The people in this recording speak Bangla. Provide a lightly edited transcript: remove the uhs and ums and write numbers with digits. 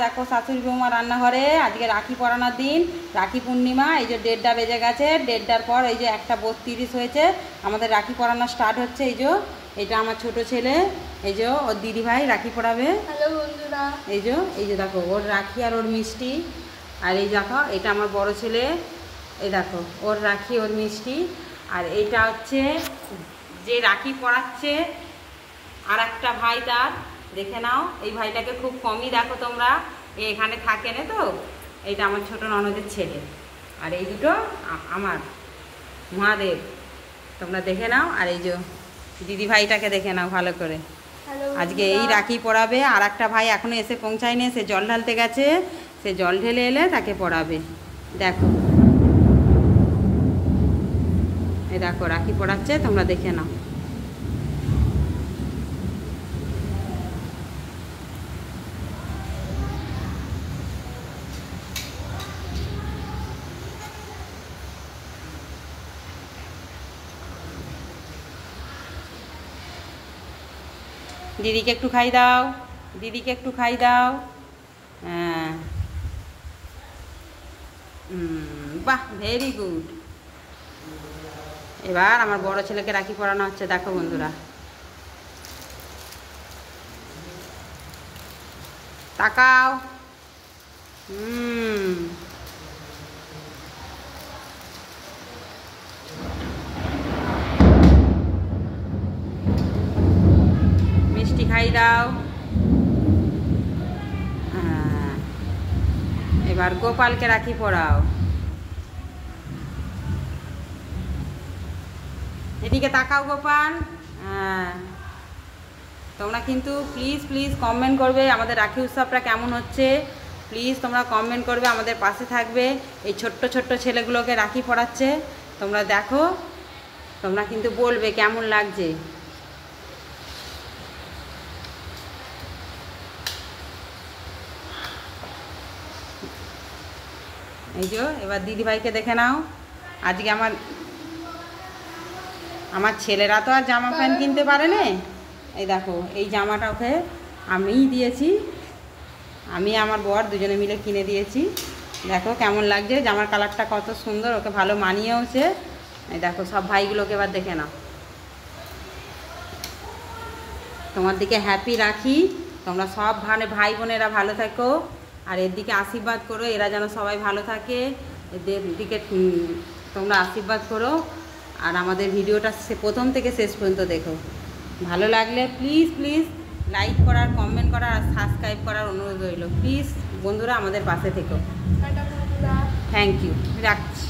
দেখো শাশুড়ি বৌমা রান্নাঘরে আজকে রাখি পরানোর দিন, রাখি পূর্ণিমা। এই যে 1:30 বেজে গেছে, 1:30টার পর এই যে 1:32 হয়েছে, আমাদের রাখি পরানো স্টার্ট হচ্ছে। এই যে এটা আমার ছোট ছেলে, এই যে ওর দিদি ভাই রাখি পরাবে। হ্যালো বন্ধুরা, এই যে দেখো ওর রাখি আর ওর মিষ্টি। আর এই দেখো এটা আমার বড় ছেলে, এই দেখো ওর রাখি ওর মিষ্টি। আর এইটা হচ্ছে যে রাখি পরাচ্ছে আর একটা ভাই, তার দেখে নাও। এই ভাইটাকে খুব কমই দেখো তোমরা, এখানে থাকে না তো। এইটা আমার ছোট ননদের ছেলে। আর এই দুটো আমার মহাদেব, তোমরা দেখে নাও। আর এই যে দিদি ভাইটাকে দেখে নাও ভালো করে। আজকে এই রাখি পরাবে। আর একটা ভাই এখনো এসে পৌঁছায়নি, সে জল ঢালতে গেছে, সে জল ঢেলে এলে তাকে পরাবে। দেখো এই দেখো রাখি পরাচ্ছে, তোমরা দেখে নাও। দিদিকে একটু খাই দাও, দিদিকে একটু খাই দাও। হ্যাঁ, বাহ, ভেরি গুড। এবার আমার বড় ছেলেকে রাখি পরানো হচ্ছে, দেখো বন্ধুরা। তাকাও। মিষ্টি খাই দাও। এবার গোপালকে রাখি পরাও। এদিকে তাকাও গোপাল। তোমরা কিন্তু প্লিজ প্লিজ কমেন্ট করবে আমাদের রাখি উৎসবটা কেমন হচ্ছে। প্লিজ তোমরা কমেন্ট করবে, আমাদের পাশে থাকবে। এই ছোট্ট ছোট্ট ছেলেগুলোকে রাখি পরাচ্ছে, তোমরা দেখো, তোমরা কিন্তু বলবে কেমন লাগছে। এই যে এবার দিদিভাইকে দেখে নাও। আজকে আমার ছেলেরা তো আর জামা প্যান্ট কিনতে পারে না। এই দেখো এই জামাটা ওকে আমিই দিয়েছি, আমি আমার বর দুজনে মিলে কিনে দিয়েছি। দেখো কেমন লাগছে, জামার কালারটা কত সুন্দর, ওকে ভালো মানিয়েওছে। এই দেখো সব ভাইগুলোকে এবার দেখে নাও। তোমার দিকে হ্যাপি রাখি, তোমরা সব ভাই বোনেরা ভালো থাকো। আর এর দিকে আশীর্বাদ করো, এরা যেন সবাই ভালো থাকে, এদের দিকে তোমরা আশীর্বাদ করো। আর আমাদের ভিডিওটা প্রথম থেকে শেষ পর্যন্ত দেখো। ভালো লাগলে প্লিজ প্লিজ লাইক করার, কমেন্ট করার আর সাবস্ক্রাইব করার অনুরোধ রইল। প্লিজ বন্ধুরা আমাদের পাশে থেকো। টাটা বন্ধুরা, থ্যাংক ইউ, রাখছি।